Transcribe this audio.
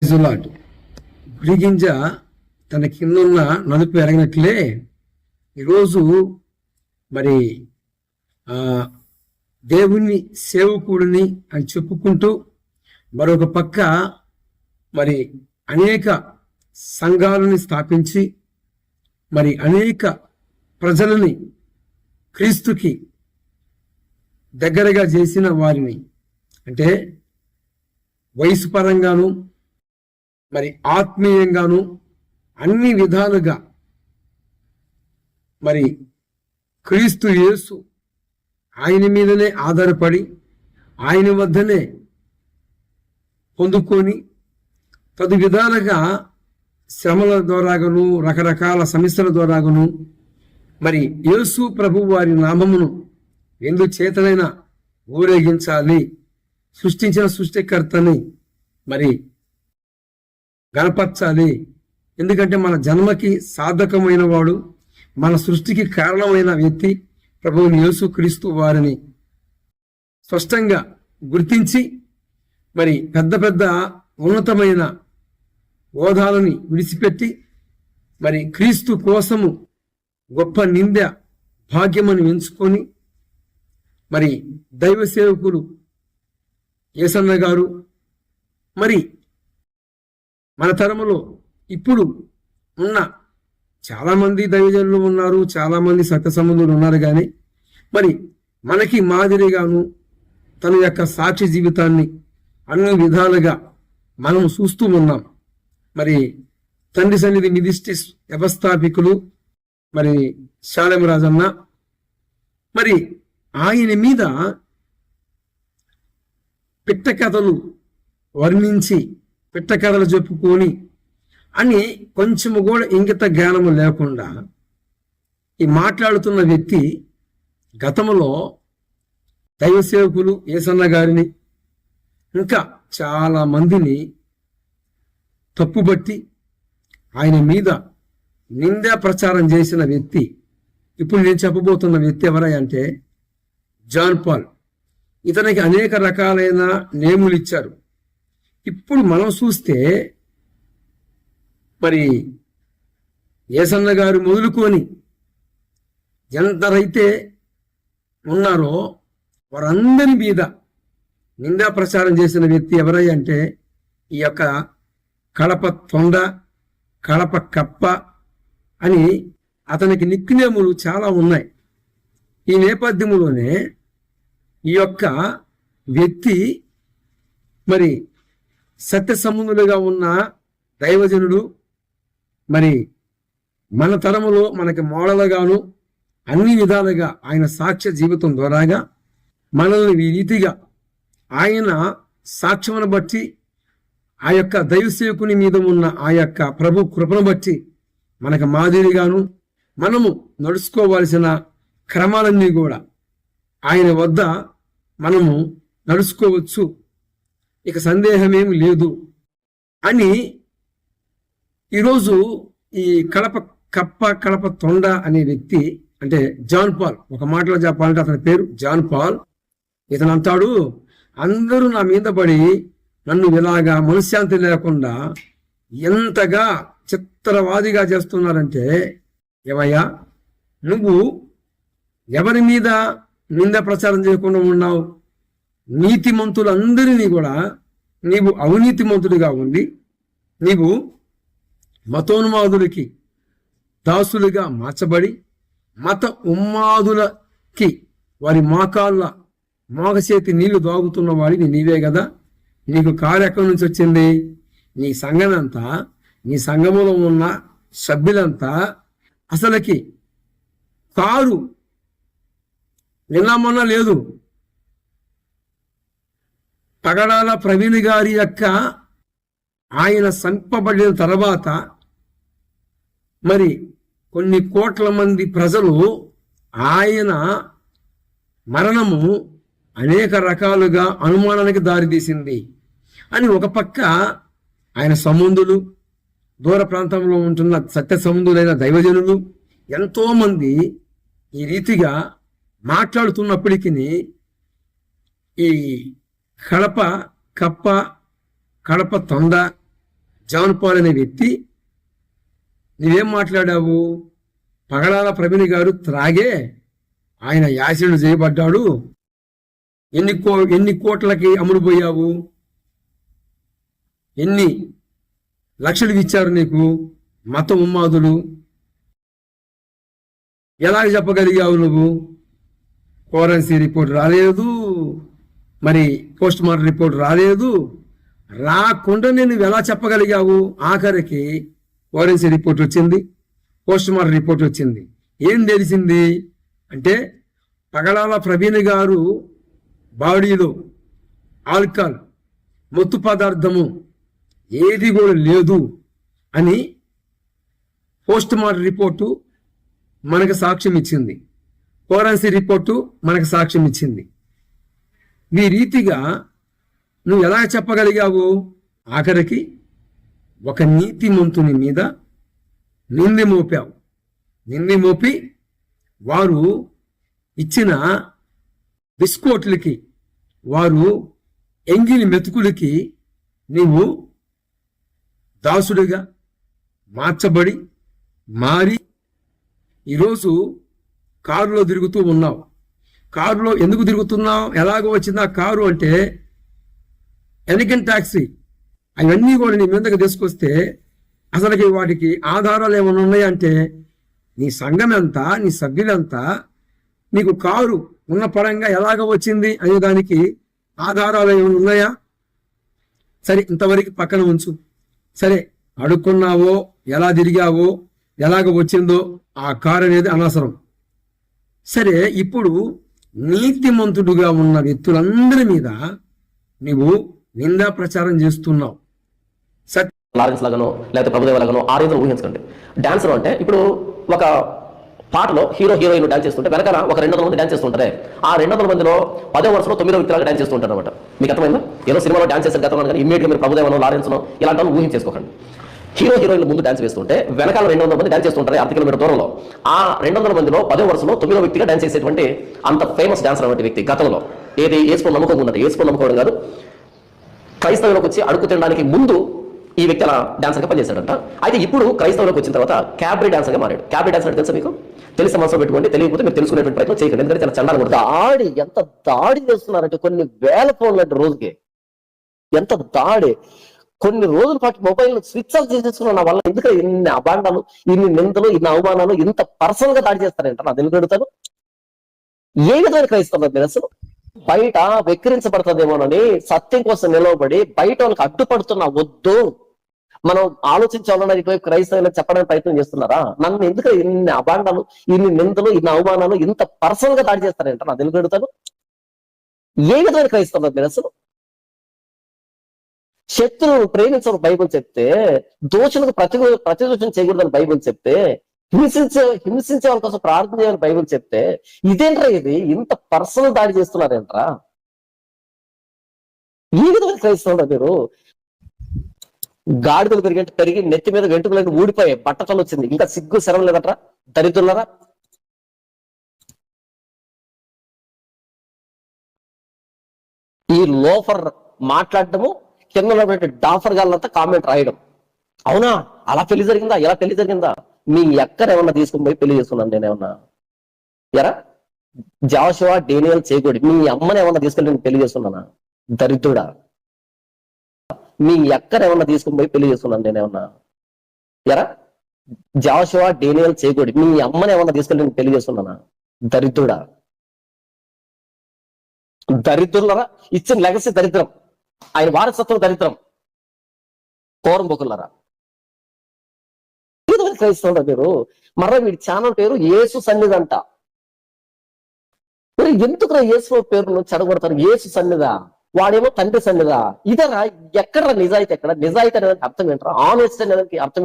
గురిగింజ తన కిందున్న నలుపు ఎరగినట్లే ఈరోజు మరి దేవుని సేవకుడిని అని చెప్పుకుంటూ మరొక పక్క మరి అనేక సంఘాలని స్థాపించి మరి అనేక ప్రజలని క్రీస్తుకి దగ్గరగా చేసిన వారిని, అంటే వయసు పరంగాను మరి ఆత్మీయంగాను అన్ని విధాలుగా మరి క్రీస్తు యేసు ఆయన మీదనే ఆధారపడి ఆయన వద్దనే పొందుకొని తదు విధాలుగా శ్రమల ద్వారాగను రకరకాల సమస్యల ద్వారాగను మరి యేసు ప్రభు వారి నామమును ఎందుచేతనైనా ఊరేగించాలి, సృష్టించిన సృష్టికర్తని మరి గణపరచాలి. ఎందుకంటే మన జన్మకి సాధకమైన వాడు, మన సృష్టికి కారణమైన వ్యక్తి ప్రభువుని యేసు క్రీస్తు వారిని స్పష్టంగా గుర్తించి మరి పెద్ద పెద్ద ఉన్నతమైన హోదాలని విడిచిపెట్టి మరి క్రీస్తు కోసము గొప్ప నింద భాగ్యమని ఎంచుకొని మరి దైవ సేవకులు యేసన్న గారు, మరి మన తరములో ఇప్పుడు ఉన్న చాలామంది దైవజనులు ఉన్నారు, చాలామంది సత్య సంబంధులు ఉన్నారు. కానీ మరి మనకి మాదిరిగాను తన యొక్క సాక్షి జీవితాన్ని అన్ని విధాలుగా మనం చూస్తూ ఉన్నాం. మరి తండ్రి సన్నిధి మినిస్ట్రీస్ వ్యవస్థాపికులు మరి శాలెం రాజన్న, మరి ఆయన మీద పిట్టకథలు వర్ణించి పిట్టకథలు చెప్పుకొని అని కొంచెము కూడా ఇంగిత జ్ఞానము లేకుండా ఈ మాట్లాడుతున్న వ్యక్తి గతంలో దైవ సేవకులు యేసన్న గారిని ఇంకా చాలా మందిని తప్పుబట్టి ఆయన మీద నిందా ప్రచారం చేసిన వ్యక్తి. ఇప్పుడు నేను చెప్పబోతున్న వ్యక్తి ఎవరంటే జాన్ పాల్. ఇతనికి అనేక రకాలైన నేములు ఇచ్చారు. ఇప్పుడు మనం చూస్తే మరి యేసన్న గారు మొదలుకొని ఎందరైతే ఉన్నారో వారందరి మీద నిందా ప్రచారం చేసిన వ్యక్తి ఎవరంటే ఈ యొక్క కడప తొండ, కడప కప్ప అని అతనికి నిక్నేములు చాలా ఉన్నాయి. ఈ నేపథ్యంలోనే ఈ యొక్క వ్యక్తి మరి సత్య సంబంధులుగా ఉన్న దైవజనుడు, మరి మన తరములో మనకి మోడలుగాను అన్ని విధాలుగా ఆయన సాక్ష్య జీవితం ద్వారాగా మనల్ని ఈ రీతిగా ఆయన సాక్ష్యమును బట్టి ఆ యొక్క దైవసేవకుని మీద ఉన్న ఆ యొక్క ప్రభు కృపను బట్టి మనకు మాదిరిగాను మనము నడుచుకోవాల్సిన క్రమాలన్నీ కూడా ఆయన వద్ద మనము నడుచుకోవచ్చు, ఇక సందేహమేమి లేదు అని ఈరోజు ఈ కడప కప్ప కడప తొండ అనే వ్యక్తి, అంటే జాన్ పాల్, ఒక మాటలో చెప్పాలంటే అతని పేరు జాన్ పాల్. ఇతను అంటాడు, అందరూ నా మీద పడి నన్ను ఇలాగా మనశ్శాంతి లేకుండా ఎంతగా చిత్రవాదిగా చేస్తున్నారంటే, ఏమయ్యా నువ్వు ఎవరి మీద నింద ప్రచారం చేయకుండా ఉన్నావు? నీతిమంతులందరినీ కూడా నీవు అవినీతిమంతుడిగా ఉండి నీవు మతోన్మాదులకి దాసులుగా మార్చబడి మత ఉన్మాదులకి వారి మోకాళ్ళ మోగచేతి నీళ్లు దాగుతున్న వాడిని నీవే కదా. నీకు కారు ఎక్కడి నుంచి వచ్చింది? నీ సంఘమంతా, నీ సంఘములో ఉన్న సభ్యులంతా అసలుకి కారు నిన్న లేదు. పగడాల ప్రవీణ్ గారి యొక్క ఆయన చంపబడిన తర్వాత మరి కొన్ని కోట్ల మంది ప్రజలు ఆయన మరణము అనేక రకాలుగా అనుమానానికి దారితీసింది అని ఒక పక్క ఆయన సంబంధులు, దూర ప్రాంతంలో ఉంటున్న సత్య సంబంధులైన దైవజనులు ఎంతో మంది ఈ రీతిగా మాట్లాడుతున్నప్పటికీ ఈ కడప కప్ప, కడప తొండ జాన్ పాల్ అనే వ్యక్తి నీవేం మాట్లాడావు? పగడాల ప్రవీణ్ గారు త్రాగే ఆయన యాసిడ్ చేయబడ్డాడు, ఎన్ని కోట్లకి అమ్ముడుపోయావు, ఎన్ని లక్షలు ఇచ్చారు నీకు మత ఉన్మాదులు, ఎలాగ చెప్పగలిగావు నువ్వు? ఫోరెన్సిక్ రిపోర్ట్ రాలేదు, మరి పోస్ట్ మార్టం రిపోర్ట్ రాలేదు, రాకుండా నేను ఎలా చెప్పగలిగావు? ఆఖరికి ఫోరెన్సిక్ రిపోర్ట్ వచ్చింది, పోస్ట్ మార్టం రిపోర్ట్ వచ్చింది. ఏం తెలిసింది అంటే పగడాల ప్రవీణ్ గారు బాడీలో ఆల్కహాల్ మత్తు పదార్థము ఏది కూడా లేదు అని పోస్ట్ మార్టం రిపోర్టు మనకు సాక్ష్యం ఇచ్చింది, ఫోరెన్సిక్ రిపోర్టు మనకు సాక్ష్యం ఇచ్చింది. ఈ రీతిగా నువ్వు ఎలా చెప్పగలిగావు? ఆఖరికి ఒక నీతిమంతుని మీద నింది మోపావు. నింది మోపి వారు ఇచ్చిన బిస్కోట్లకి, వారు ఎంగిలి మెతుకులకి నీవు దాసుడిగా మారి ఈరోజు కారులో తిరుగుతూ ఉన్నావు. కారులో ఎందుకు తిరుగుతున్నావు? ఎలాగో వచ్చింది ఆ కారు అంటే ఎలిగెంట్ టాక్సీ. అవన్నీ కూడా నీ మీదకి తీసుకొస్తే అసలుకి వాటికి ఆధారాలు ఏమైనా ఉన్నాయంటే నీ సంఘం ఎంత, నీ సభ్యులంతా, నీకు కారు ఉన్న పరంగా ఎలాగ వచ్చింది అనే దానికి ఆధారాలు ఏమైనా ఉన్నాయా? సరే, ఇంతవరకు పక్కన ఉంచు. సరే, అడుక్కున్నావో, ఎలా తిరిగావో, ఎలాగ వచ్చిందో ఆ కారు అనేది అనవసరం. సరే, ఇప్పుడు నీతిమంతుడుగా ఉన్న వ్యక్తులందరి మీద నువ్వు నిందా ప్రచారం చేస్తున్నావు. లారెన్స్ లాగానో లేకపోతే ప్రభుదేవ లాగానో ఆ రీతిలో ఊహించకండి. డాన్సర్ అంటే ఇప్పుడు ఒక పాటలో హీరోయిన్ డాన్స్ చేస్తుంటే వెనకాల ఒక 200 మంది డాన్స్ చేస్తుంటారే, ఆ 200 మందిలో 10వ వరుసలో 9వ వ్యక్తిలాగా డాన్స్ చేస్తుంటారు అనమాట. మీకు అర్థమైందా? ఏదో సినిమాలో డాన్స్ చేసే గతంలో కానీ ఇమ్మీడియట్గా మీరు ప్రభుదేవనో లారెన్స్నో ఇలాంటి వాళ్ళు ఊహించేసుకోకండి. హీరోయిన్లు ముందు డాన్స్ వేస్తుంటే వెనకాల 200 మంది డాన్స్ చేస్తుంటారు 6 కిలోమీటర్ దూరంలో. ఆ 200 మందిలో 10వ వరుసలో 9వ వ్యక్తిగా డాన్స్ చేసేటువంటి అంత ఫేమస్ డాన్సర్ అనే వ్యక్తి గతంలో ఏది యేసుని నమ్మకం ఉన్నది. యేసుని నమ్ముకోవడం కాదు, క్రైస్తవులకు వచ్చి అడుగు తినడానికి ముందు ఈ వ్యక్తి అలా డాన్సర్గా పనిచేశాడంట. అయితే ఇప్పుడు క్రైస్తవులకు వచ్చిన తర్వాత క్యాబ్రీ డాన్సర్గా మారాడు. క్యాబ్రీ డాన్సర్ అంటే తెలుసా మీకు? తెలిసిన మనసులో పెట్టుకోండి, తెలియకపోతే మీరు తెలుసుకునేటువంటి ప్రయత్నం చేయకండి. ఎందుకంటే చాలా చండాలు కూడా దాడి, ఎంత దాడి చేస్తున్నారంటే కొన్ని వేల ఫోన్లు అంటే రోజుకి ఎంత దాడి. కొన్ని రోజుల పాటు మొబైల్ స్విచ్ ఆఫ్ చేసేసుకున్నా నా వల్ల. ఎందుకంటే ఇన్ని అభాండాలు, ఇన్ని నిందలు, ఇన్ని అవమానాలు, ఇంత పర్సనల్ గా దాడి చేస్తారంట. నా తెలుగు అడుగుతాను, ఏ విధమైన క్రైస్తవులు మీరు అసలు? బయట వెక్కిరించబడుతుందేమోనని సత్యం కోసం నిలవబడి బయట వాళ్ళకి అడ్డుపడుతున్నా వద్దు, మనం ఆలోచించాలని ఇటువైపు క్రైస్తవులకు చెప్పడానికి ప్రయత్నం చేస్తున్నారా? నన్ను ఎందుకు ఇన్ని అభాండాలు, ఇన్ని నిందలు, ఇన్ని అవమానాలు, ఇంత పర్సనల్ గా దాడి చేస్తారంట. నా తెలుగు అడుగుతాను, ఏ విధమైన క్రైస్తవులు మీరు అసలు? శత్రువును ప్రేమించడం బైబిల్ చెప్తే, దోషులకు ప్రతిదోషం చేయకూడదని బైబిల్ చెప్తే, హింసించే వాళ్ళ కోసం ప్రార్థన చేయాలని బైబిల్ చెప్తే, ఇదేంట్రా ఇది? ఇంత పర్సనల్ దాడి చేస్తున్నారేంట్రా? ఈ విధంగా క్రైస్తవులు మీరు? గాడిదలు పెరిగి నెత్తి మీద వెంట్రుకలు ఊడిపోయాయి, బట్టతలు వచ్చింది, ఇంకా సిగ్గు శరం లేదట్రా దరిద్రులరా? ఈ లోఫర్ మాట్లాడటము, కింద డాఫర్ గాళ్ళంతా కామెంట్ రాయడం, అవునా అలా పెళ్లి జరిగిందా, ఎలా పెళ్లి జరిగిందా? మీ ఎక్కడేమన్నా తీసుకుని పోయి పెళ్లి చేసుకున్నాను నేనేమన్నా? ఎరా జాషువా డేనియల్ చేయకూడదు, మీ అమ్మని ఏమన్నా తీసుకెళ్ళి నేను పెళ్లి చేసుకున్నానా? దరిద్రుడా, మీ ఎక్కడేమన్నా తీసుకుని పోయి పెళ్లి చేసుకున్నాను నేనేమన్నా? ఎరా జాషువా డేనియల్ చేయకూడదు, మీ అమ్మని ఏమన్నా తీసుకెళ్ళి నేను పెళ్లి చేసుకున్నానా? దరిద్రుడా, దరిద్రులరా, ఇచ్చిన లెగసీ దరిద్రం, ఆయన వారసత్వం దరిద్రం, కోరం బొక్కులరా. క్రైస్తవుడు మీరు? మరలా వీడి ఛానల్ పేరు యేసు సన్నిధి అంట. మరి ఎందుకు యేసు పేరును చెడగొడతారు? యేసు సన్నిధా, వాడేమో తండ్రి సన్నిధా. ఇదరా ఎక్కడ నిజాయితీ? ఎక్కడ నిజాయితీ అనేది అర్థం ఏంటరా? ఆనెస్ట్ అనేది అర్థం